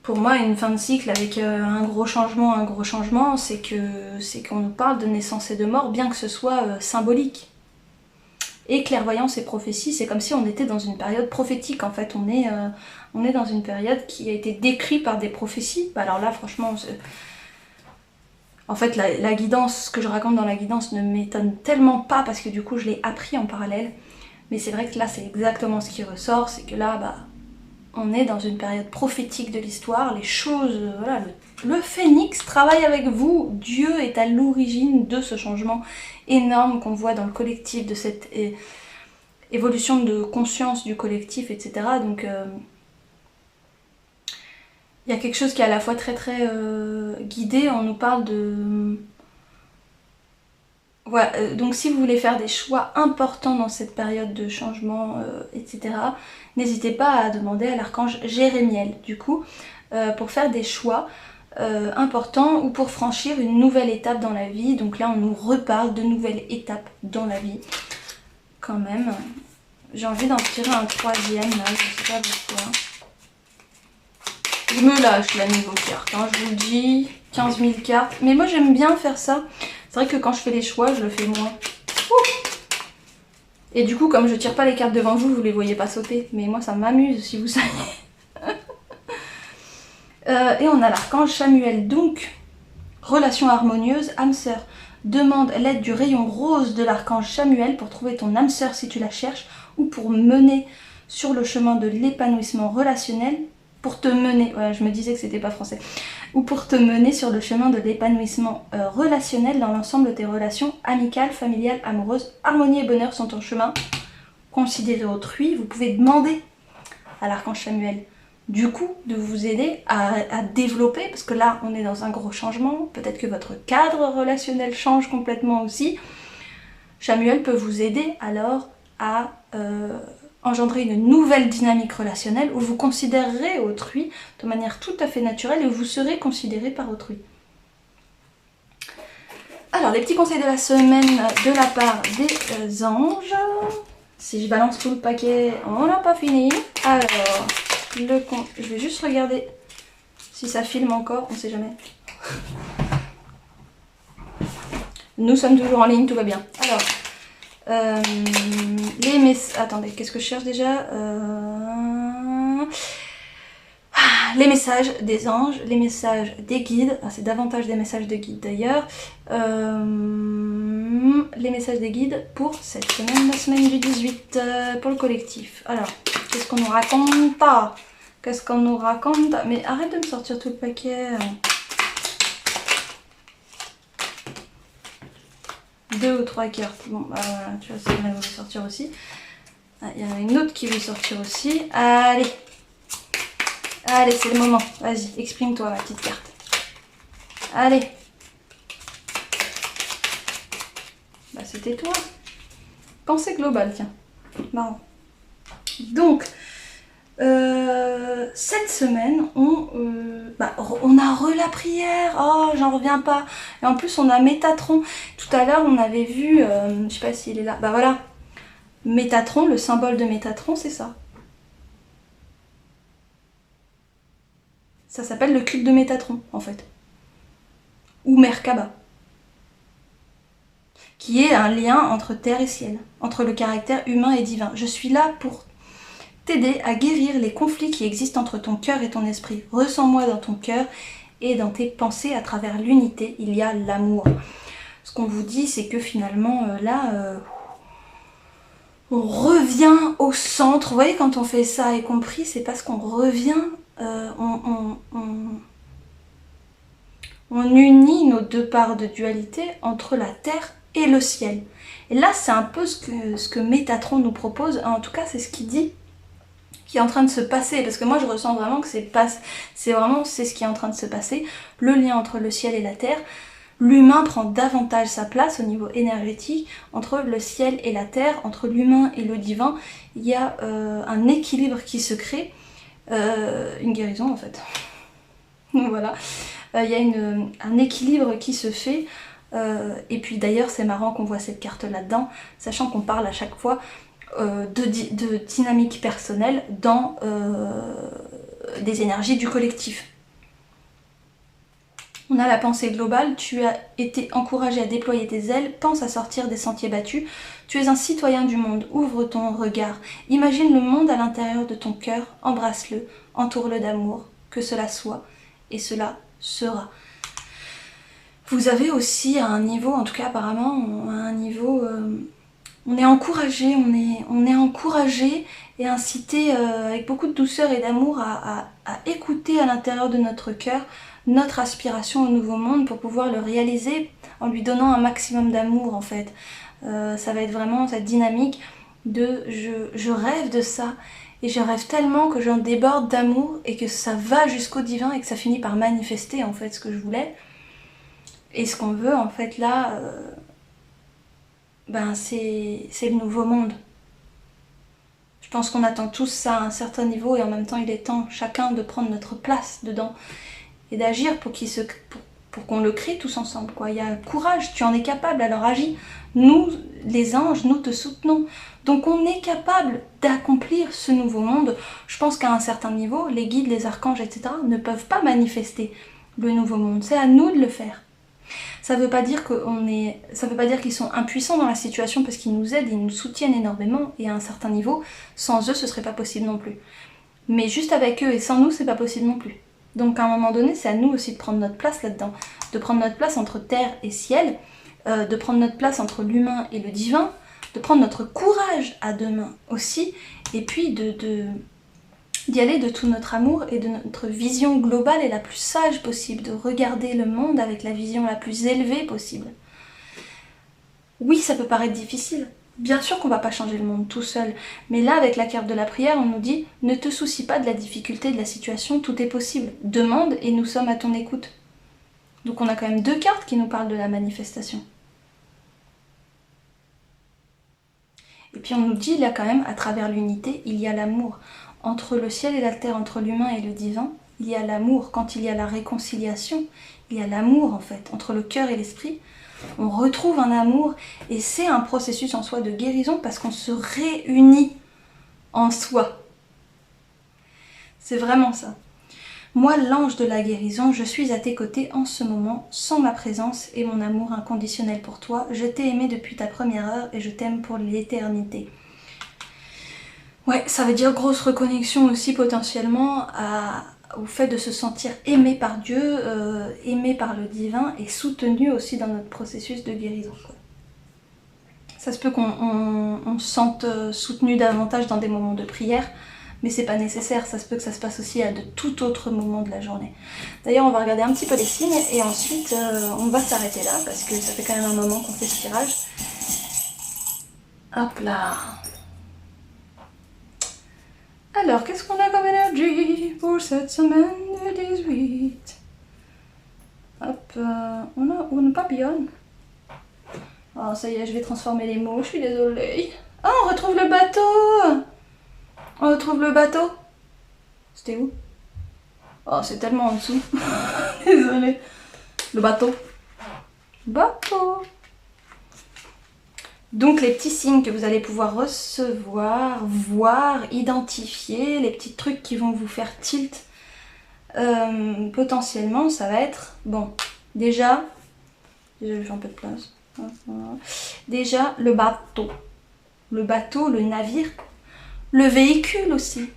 pour moi, une fin de cycle avec un gros changement, c'est qu'on nous parle de naissance et de mort, bien que ce soit symbolique. Et clairvoyance et prophétie, c'est comme si on était dans une période prophétique, en fait. On est dans une période qui a été décrite par des prophéties. Alors là, franchement... En fait, la guidance, ce que je raconte dans la guidance ne m'étonne tellement pas parce que du coup, je l'ai appris en parallèle. Mais c'est vrai que là, c'est exactement ce qui ressort, c'est que là, bah, on est dans une période prophétique de l'histoire. Les choses, voilà, le phénix travaille avec vous. Dieu est à l'origine de ce changement énorme qu'on voit dans le collectif, de cette évolution de conscience du collectif, etc. Donc... il y a quelque chose qui est à la fois très très guidé, on nous parle de... Voilà, donc si vous voulez faire des choix importants dans cette période de changement, etc., n'hésitez pas à demander à l'archange Jérémiel, du coup, pour faire des choix importants ou pour franchir une nouvelle étape dans la vie. Donc là, on nous reparle de nouvelles étapes dans la vie, quand même. J'ai envie d'en tirer un troisième, là, je sais pas pourquoi. Je me lâche là niveau cartes, hein, je vous le dis, 15 000 cartes. Mais moi j'aime bien faire ça. C'est vrai que quand je fais les choix, je le fais moins. Ouh, et du coup, comme je tire pas les cartes devant vous, vous les voyez pas sauter. Mais moi ça m'amuse si vous saviez. Et on a l'archange Chamuel. Donc, relation harmonieuse, âme sœur. Demande l'aide du rayon rose de l'archange Chamuel pour trouver ton âme sœur si tu la cherches, ou pour mener sur le chemin de l'épanouissement relationnel. Pour te mener, ouais, je me disais que c'était pas français, ou pour te mener sur le chemin de l'épanouissement relationnel dans l'ensemble de tes relations amicales, familiales, amoureuses. Harmonie et bonheur sont ton chemin. Considérez autrui, vous pouvez demander à l'archange Chamuel du coup de vous aider à développer, parce que là on est dans un gros changement, peut-être que votre cadre relationnel change complètement aussi. Chamuel peut vous aider alors à engendrer une nouvelle dynamique relationnelle où vous considérerez autrui de manière tout à fait naturelle et où vous serez considéré par autrui. Alors, Alors, les petits conseils de la semaine de la part des anges. Si je balance tout le paquet, on n'a pas fini. Alors, je vais juste regarder si ça filme encore, on sait jamais. Nous sommes toujours en ligne, tout va bien. Alors, les messages... Attendez, qu'est-ce que je cherche déjà les messages des anges, les messages des guides, c'est davantage des messages de guides d'ailleurs, les messages des guides pour cette semaine, la semaine du 18, pour le collectif. Alors, qu'est-ce qu'on nous raconte? Qu'est-ce qu'on nous raconte? Mais arrête de me sortir tout le paquet. 2 ou 3 cartes. Bon, bah voilà, tu vois, ça va sortir aussi. Il y en a une autre qui veut sortir aussi. Allez! Allez, c'est le moment. Vas-y, exprime-toi, ma petite carte. Allez. Bah, c'était toi. Pensée globale, tiens. Marrant. Donc, cette semaine, on a la prière. Oh, j'en reviens pas. Et en plus, on a Métatron. Tout à l'heure, on avait vu... je sais pas s'il est là. Bah voilà. Métatron, le symbole de Métatron, c'est ça. Ça s'appelle le cube de Métatron, en fait. Ou Merkaba. Qui est un lien entre terre et ciel, entre le caractère humain et divin. Je suis là pour t'aider à guérir les conflits qui existent entre ton cœur et ton esprit. Ressens-moi dans ton cœur et dans tes pensées à travers l'unité. Il y a l'amour. Ce qu'on vous dit, c'est que finalement, on revient au centre. Vous voyez, quand on fait ça et compris, c'est parce qu'on revient... on unit nos deux parts de dualité entre la terre et le ciel. Et là, c'est un peu ce que Métatron nous propose. En tout cas, c'est ce qu'il dit qui est en train de se passer. Parce que moi, je ressens vraiment que c'est ce qui est en train de se passer. Le lien entre le ciel et la terre. L'humain prend davantage sa place au niveau énergétique. Entre le ciel et la terre, entre l'humain et le divin, il y a un équilibre qui se crée. Une guérison en fait. Voilà. Il y a un équilibre qui se fait. Et puis d'ailleurs c'est marrant qu'on voit cette carte là-dedans, sachant qu'on parle à chaque fois de dynamique personnelle dans des énergies du collectif. On a la pensée globale, tu as été encouragé à déployer tes ailes, pense à sortir des sentiers battus, tu es un citoyen du monde, ouvre ton regard, imagine le monde à l'intérieur de ton cœur, embrasse-le, entoure-le d'amour, que cela soit, et cela sera. Vous avez aussi à un niveau, en tout cas apparemment, à un niveau, on est encouragé, on est encouragé et incité avec beaucoup de douceur et d'amour à écouter à l'intérieur de notre cœur notre aspiration au nouveau monde pour pouvoir le réaliser en lui donnant un maximum d'amour en fait. Ça va être vraiment cette dynamique de je rêve de ça et je rêve tellement que j'en déborde d'amour et que ça va jusqu'au divin et que ça finit par manifester en fait ce que je voulais. Et ce qu'on veut en fait là, c'est le nouveau monde. Je pense qu'on attend tous ça à un certain niveau et en même temps il est temps chacun de prendre notre place dedans et d'agir pour qu'on le crée tous ensemble, quoi. Il y a courage, tu en es capable, alors agis. Nous, les anges, nous te soutenons. Donc on est capable d'accomplir ce nouveau monde. Je pense qu'à un certain niveau, les guides, les archanges, etc. ne peuvent pas manifester le nouveau monde. C'est à nous de le faire. Ça veut pas dire qu'ils sont impuissants dans la situation parce qu'ils nous aident, ils nous soutiennent énormément et à un certain niveau, sans eux, ce serait pas possible non plus. Mais juste avec eux et sans nous, c'est pas possible non plus. Donc à un moment donné, c'est à nous aussi de prendre notre place là-dedans, de prendre notre place entre terre et ciel, de prendre notre place entre l'humain et le divin, de prendre notre courage à deux mains aussi, et puis d'y aller de tout notre amour et de notre vision globale et la plus sage possible, de regarder le monde avec la vision la plus élevée possible. Oui, ça peut paraître difficile. Bien sûr qu'on va pas changer le monde tout seul, mais là avec la carte de la prière, on nous dit ne te soucie pas de la difficulté de la situation, tout est possible. Demande et nous sommes à ton écoute. Donc on a quand même deux cartes qui nous parlent de la manifestation. Et puis on nous dit là quand même, à travers l'unité, il y a l'amour. Entre le ciel et la terre, entre l'humain et le divin, il y a l'amour. Quand il y a la réconciliation, il y a l'amour en fait, entre le cœur et l'esprit. on retrouve un amour et c'est un processus en soi de guérison parce qu'on se réunit en soi. C'est vraiment ça. Moi, l'ange de la guérison, je suis à tes côtés en ce moment, sans ma présence et mon amour inconditionnel pour toi. Je t'ai aimé depuis ta première heure et je t'aime pour l'éternité. Ouais, ça veut dire grosse reconnexion aussi potentiellement au fait de se sentir aimé par Dieu, aimé par le divin et soutenu aussi dans notre processus de guérison. Ça se peut qu'on se sente soutenu davantage dans des moments de prière, mais c'est pas nécessaire, ça se peut que ça se passe aussi à de tout autre moment de la journée. D'ailleurs, on va regarder un petit peu les signes et ensuite on va s'arrêter là parce que ça fait quand même un moment qu'on fait ce tirage. Hop là. Alors, qu'est-ce qu'on a comme énergie pour cette semaine de 18? Hop, on a une papillonne. Oh, ça y est, je vais transformer les mots, je suis désolée. Ah, on retrouve le bateau! On retrouve le bateau. C'était où? Oh, c'est tellement en dessous. Désolée. Le bateau. Bateau. Donc les petits signes que vous allez pouvoir recevoir, voir, identifier, les petits trucs qui vont vous faire tilt, potentiellement, ça va être, bon, déjà je fais un peu de place. Déjà, le bateau, le navire, le véhicule aussi.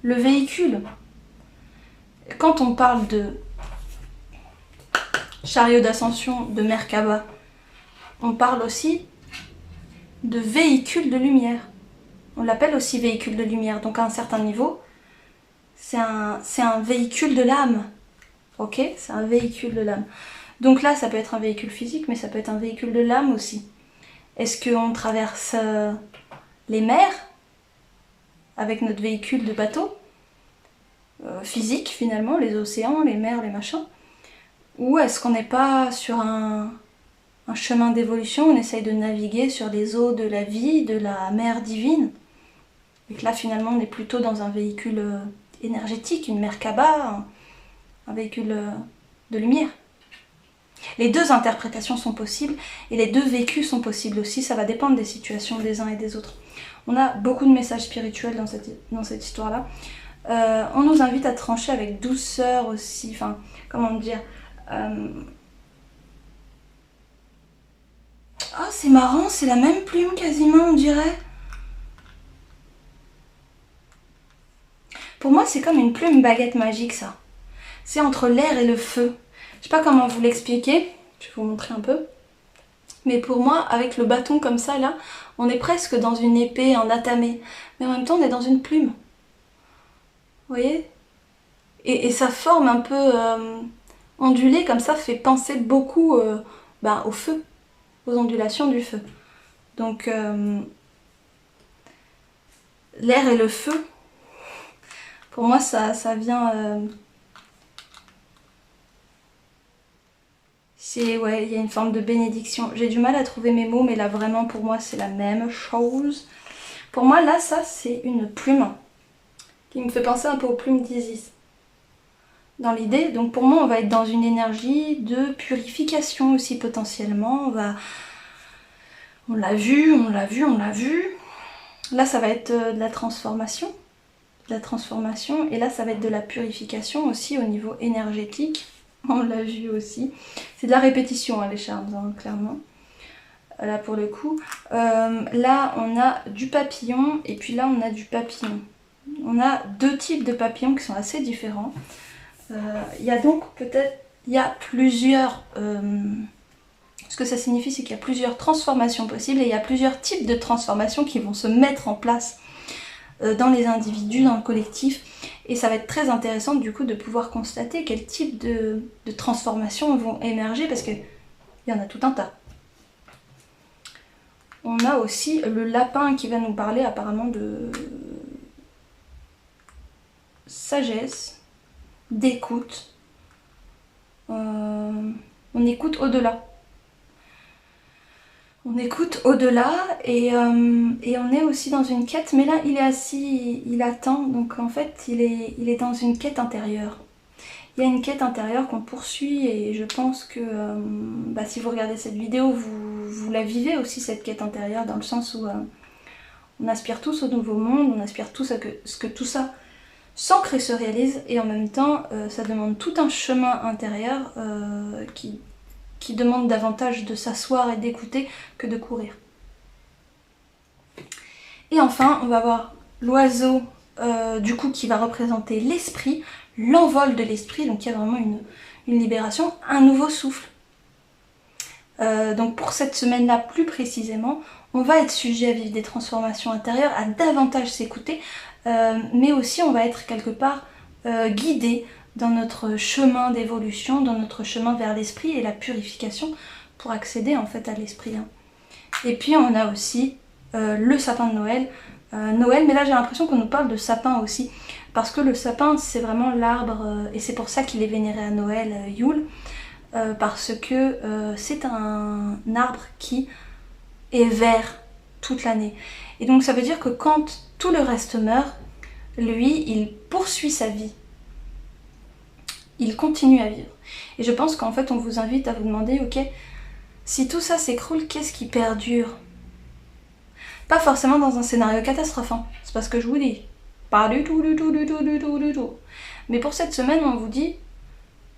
Le véhicule. Quand on parle de chariot d'ascension de Merkaba, on parle aussi de véhicule de lumière. On l'appelle aussi véhicule de lumière. Donc à un certain niveau, c'est un véhicule de l'âme. Ok? C'est un véhicule de l'âme. Donc là, ça peut être un véhicule physique, mais ça peut être un véhicule de l'âme aussi. Est-ce qu'on traverse les mers avec notre véhicule de bateau physique finalement, les océans, les mers, les machins? Ou est-ce qu'on n'est pas sur un chemin d'évolution, on essaye de naviguer sur les eaux de la vie, de la mer divine? Et que là finalement on est plutôt dans un véhicule énergétique, une Merkaba, un véhicule de lumière. Les deux interprétations sont possibles et les deux vécus sont possibles aussi, ça va dépendre des situations des uns et des autres. On a beaucoup de messages spirituels dans cette histoire-là. On nous invite à trancher avec douceur aussi, enfin, comment dire... Oh, c'est marrant, c'est la même plume quasiment, on dirait. Pour moi, c'est comme une plume baguette magique, ça. C'est entre l'air et le feu. Je sais pas comment vous l'expliquer, je vais vous montrer un peu. Mais pour moi, avec le bâton comme ça, là, on est presque dans une épée en atamé. Mais en même temps, on est dans une plume. Vous voyez? Et sa forme un peu ondulée comme ça fait penser beaucoup au feu, aux ondulations du feu. Donc, l'air et le feu, pour moi, ça vient... ouais, il y a une forme de bénédiction. J'ai du mal à trouver mes mots, mais là, vraiment, pour moi, c'est la même chose. Pour moi, là, ça, c'est une plume qui me fait penser un peu aux plumes d'Isis. Dans l'idée, donc pour moi, on va être dans une énergie de purification aussi, potentiellement. On l'a vu, on l'a vu, on l'a vu. Là, ça va être de la transformation. Et là, ça va être de la purification aussi au niveau énergétique. On l'a vu aussi. C'est de la répétition, hein, les charmes, hein, clairement. Là, pour le coup. Là, on a du papillon. Et puis là, on a du papillon. On a deux types de papillons qui sont assez différents. Il y a donc peut-être... Il y a plusieurs... ce que ça signifie, c'est qu'il y a plusieurs transformations possibles. Et il y a plusieurs types de transformations qui vont se mettre en place dans les individus, dans le collectif. Et ça va être très intéressant du coup de pouvoir constater quel type de transformations vont émerger, parce qu'il y en a tout un tas. On a aussi le lapin qui va nous parler apparemment de sagesse, d'écoute. On écoute au-delà. On écoute au-delà et on est aussi dans une quête, mais là il est assis, il attend, donc en fait il est dans une quête intérieure. il y a une quête intérieure qu'on poursuit et je pense que si vous regardez cette vidéo, vous la vivez aussi, cette quête intérieure, dans le sens où on aspire tous au nouveau monde, on aspire tous à ce que tout ça s'ancre et se réalise, et en même temps ça demande tout un chemin intérieur qui demande davantage de s'asseoir et d'écouter que de courir. Et enfin, on va voir l'oiseau du coup qui va représenter l'esprit, l'envol de l'esprit, donc il y a vraiment une libération, un nouveau souffle. Donc pour cette semaine-là plus précisément, on va être sujet à vivre des transformations intérieures, à davantage s'écouter, mais aussi on va être quelque part guidé dans notre chemin d'évolution, dans notre chemin vers l'esprit et la purification pour accéder en fait à l'esprit. Et puis on a aussi le sapin de Noël, mais là j'ai l'impression qu'on nous parle de sapin aussi, parce que le sapin c'est vraiment l'arbre, et c'est pour ça qu'il est vénéré à Noël, Yule, parce que c'est un arbre qui est vert toute l'année. Et donc ça veut dire que quand tout le reste meurt, lui il poursuit sa vie. Il continue à vivre. Et je pense qu'en fait on vous invite à vous demander, ok, si tout ça s'écroule, qu'est-ce qui perdure? Pas forcément dans un scénario catastrophe, hein. C'est pas ce que je vous dis. Pas du tout, du tout, du tout, du tout, du tout. Mais pour cette semaine, on vous dit,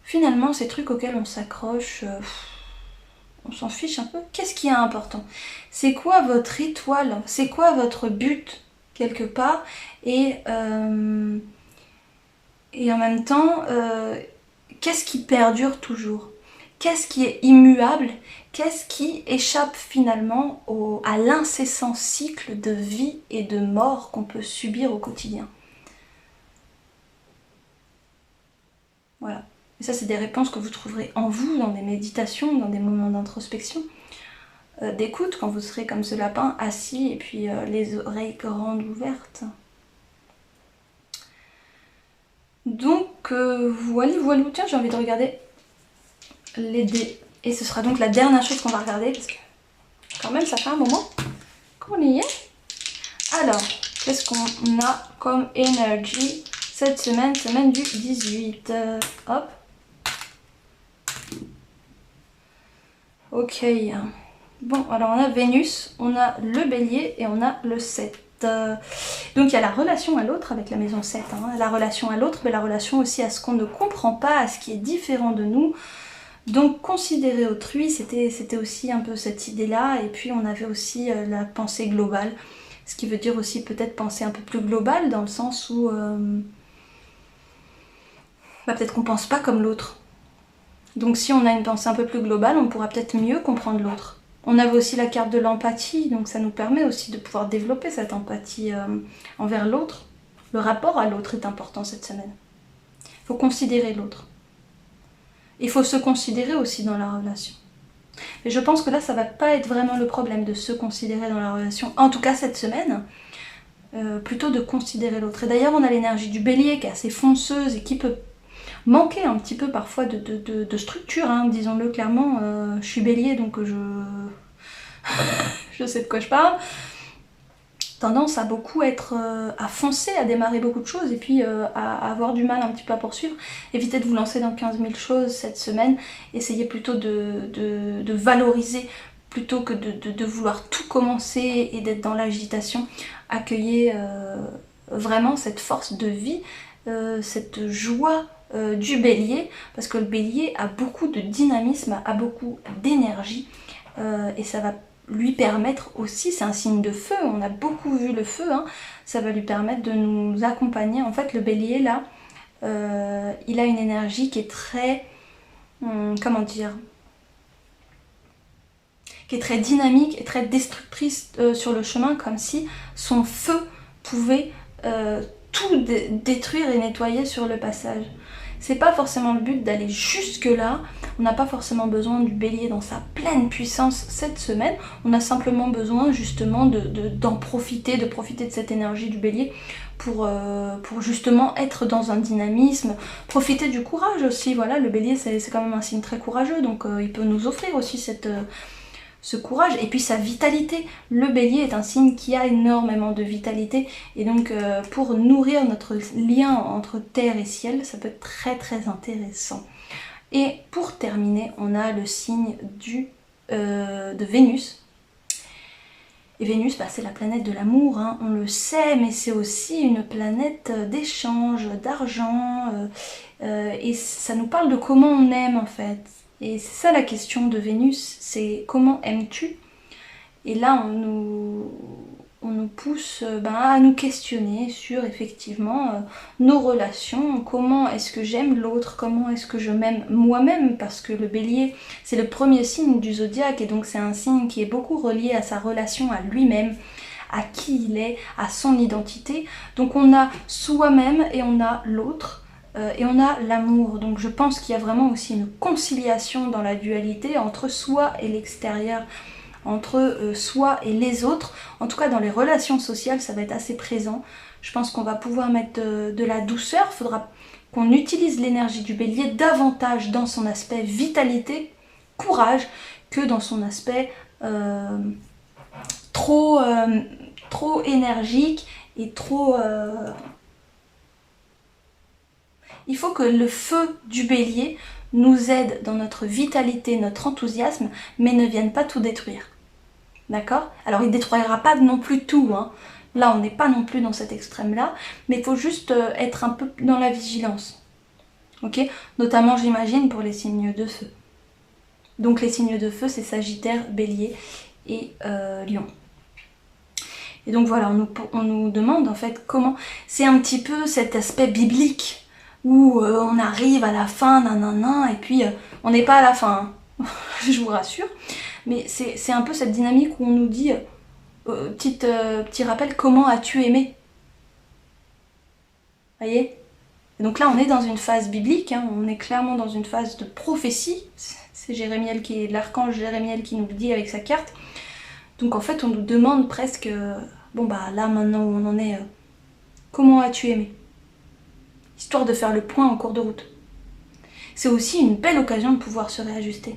finalement, ces trucs auxquels on s'accroche, on s'en fiche un peu. Qu'est-ce qui est important? C'est quoi votre étoile? C'est quoi votre but, quelque part? Et en même temps, qu'est-ce qui perdure toujours? Qu'est-ce qui est immuable? Qu'est-ce qui échappe finalement à l'incessant cycle de vie et de mort qu'on peut subir au quotidien? Voilà. Et ça, c'est des réponses que vous trouverez en vous, dans des méditations, dans des moments d'introspection, d'écoute, quand vous serez comme ce lapin, assis, et puis les oreilles grandes ouvertes. Donc, voilà, tiens, j'ai envie de regarder les dés. Et ce sera donc la dernière chose qu'on va regarder, parce que quand même ça fait un moment qu'on y est. Alors, qu'est-ce qu'on a comme énergie cette semaine, semaine du 18. Hop. Ok. Bon, alors on a Vénus, on a le Bélier et on a le 7. Donc il y a la relation à l'autre avec la maison 7. Hein. La relation à l'autre, mais la relation aussi à ce qu'on ne comprend pas, à ce qui est différent de nous. Donc considérer autrui, c'était aussi un peu cette idée-là, et puis on avait aussi la pensée globale, ce qui veut dire aussi peut-être penser un peu plus global, dans le sens où peut-être qu'on pense pas comme l'autre. Donc si on a une pensée un peu plus globale, on pourra peut-être mieux comprendre l'autre. On avait aussi la carte de l'empathie, donc ça nous permet aussi de pouvoir développer cette empathie envers l'autre. Le rapport à l'autre est important cette semaine. Il faut considérer l'autre. Il faut se considérer aussi dans la relation. Mais je pense que là, ça va pas être vraiment le problème de se considérer dans la relation. En tout cas, cette semaine, plutôt de considérer l'autre. Et d'ailleurs, on a l'énergie du Bélier qui est assez fonceuse et qui peut manquer un petit peu parfois de structure. Hein. Disons-le clairement, je suis Bélier, donc je sais de quoi je parle. Tendance à beaucoup être, à foncer, à démarrer beaucoup de choses et puis à avoir du mal un petit peu à poursuivre. Évitez de vous lancer dans 15 000 choses cette semaine. Essayez plutôt de valoriser plutôt que de vouloir tout commencer et d'être dans l'agitation. Accueillez vraiment cette force de vie, cette joie du Bélier, parce que le Bélier a beaucoup de dynamisme, a beaucoup d'énergie et ça va lui permettre aussi, c'est un signe de feu, on a beaucoup vu le feu, hein, ça va lui permettre de nous accompagner. En fait, le Bélier là, il a une énergie qui est très, comment dire, qui est très dynamique et très destructrice sur le chemin, comme si son feu pouvait tout détruire et nettoyer sur le passage. C'est pas forcément le but d'aller jusque là, on n'a pas forcément besoin du Bélier dans sa pleine puissance cette semaine, on a simplement besoin justement d'en profiter, de profiter de cette énergie du Bélier pour justement être dans un dynamisme, profiter du courage aussi. Voilà, le Bélier c'est quand même un signe très courageux, donc il peut nous offrir aussi ce courage et puis sa vitalité. Le bélier est un signe qui a énormément de vitalité et donc pour nourrir notre lien entre terre et ciel, ça peut être très très intéressant. Et pour terminer, on a le signe de Vénus. Et Vénus, bah, c'est la planète de l'amour, hein, on le sait, mais c'est aussi une planète d'échange, d'argent, et ça nous parle de comment on aime en fait. Et c'est ça la question de Vénus, c'est comment aimes-tu? Et là, on nous pousse à nous questionner sur effectivement nos relations, comment est-ce que j'aime l'autre, comment est-ce que je m'aime moi-même, parce que le bélier c'est le premier signe du zodiaque et donc c'est un signe qui est beaucoup relié à sa relation à lui-même, à qui il est, à son identité. Donc on a soi-même et on a l'autre. Et on a l'amour, donc je pense qu'il y a vraiment aussi une conciliation dans la dualité entre soi et l'extérieur, entre soi et les autres. En tout cas dans les relations sociales ça va être assez présent. Je pense qu'on va pouvoir mettre de la douceur, il faudra qu'on utilise l'énergie du bélier davantage dans son aspect vitalité, courage, que dans son aspect trop énergique et trop... Il faut que le feu du bélier nous aide dans notre vitalité, notre enthousiasme, mais ne vienne pas tout détruire. D'accord? Alors il ne détruira pas non plus tout, hein. Là on n'est pas non plus dans cet extrême-là, mais il faut juste être un peu dans la vigilance. Ok? Notamment j'imagine pour les signes de feu. Donc les signes de feu c'est Sagittaire, Bélier et Lion. Et donc voilà, on nous demande en fait comment... C'est un petit peu cet aspect biblique où on arrive à la fin, nanana, et puis on n'est pas à la fin, hein. Je vous rassure, mais c'est un peu cette dynamique où on nous dit, petit rappel, comment as-tu aimé? Voyez? Et donc là on est dans une phase biblique, hein, on est clairement dans une phase de prophétie, c'est l'archange Jérémiel qui nous le dit avec sa carte, donc en fait on nous demande presque, bon bah là maintenant où on en est, comment as-tu aimé? Histoire de faire le point en cours de route. C'est aussi une belle occasion de pouvoir se réajuster.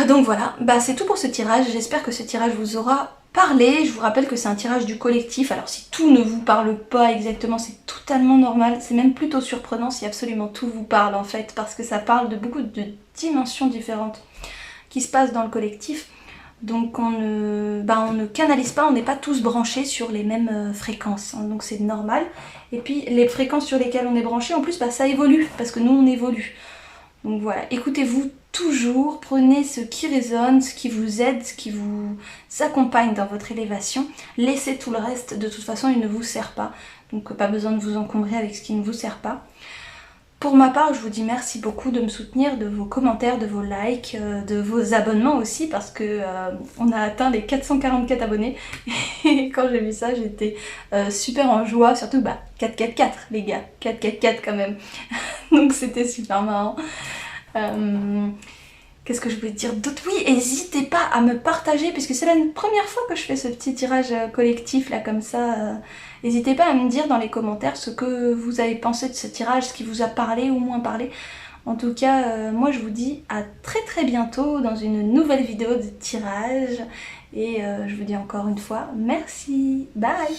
Donc voilà, bah c'est tout pour ce tirage. J'espère que ce tirage vous aura parlé. Je vous rappelle que c'est un tirage du collectif. Alors si tout ne vous parle pas exactement, c'est totalement normal. C'est même plutôt surprenant si absolument tout vous parle en fait, parce que ça parle de beaucoup de dimensions différentes qui se passent dans le collectif. Donc on ne canalise pas, on n'est pas tous branchés sur les mêmes fréquences, hein, donc c'est normal. Et puis les fréquences sur lesquelles on est branché, en plus ça évolue, parce que nous on évolue. Donc voilà, écoutez-vous toujours, prenez ce qui résonne, ce qui vous aide, ce qui vous accompagne dans votre élévation. Laissez tout le reste, de toute façon il ne vous sert pas, donc pas besoin de vous encombrer avec ce qui ne vous sert pas. Pour ma part, je vous dis merci beaucoup de me soutenir, de vos commentaires, de vos likes, de vos abonnements aussi, parce que on a atteint les 444 abonnés. Et quand j'ai vu ça, j'étais super en joie, surtout 444 les gars, 444 quand même. Donc c'était super marrant. Qu'est-ce que je voulais dire d'autre? Oui, n'hésitez pas à me partager, puisque c'est la première fois que je fais ce petit tirage collectif là comme ça. N'hésitez pas à me dire dans les commentaires ce que vous avez pensé de ce tirage, ce qui vous a parlé ou moins parlé. En tout cas, moi je vous dis à très très bientôt dans une nouvelle vidéo de tirage. Et je vous dis encore une fois, merci, bye!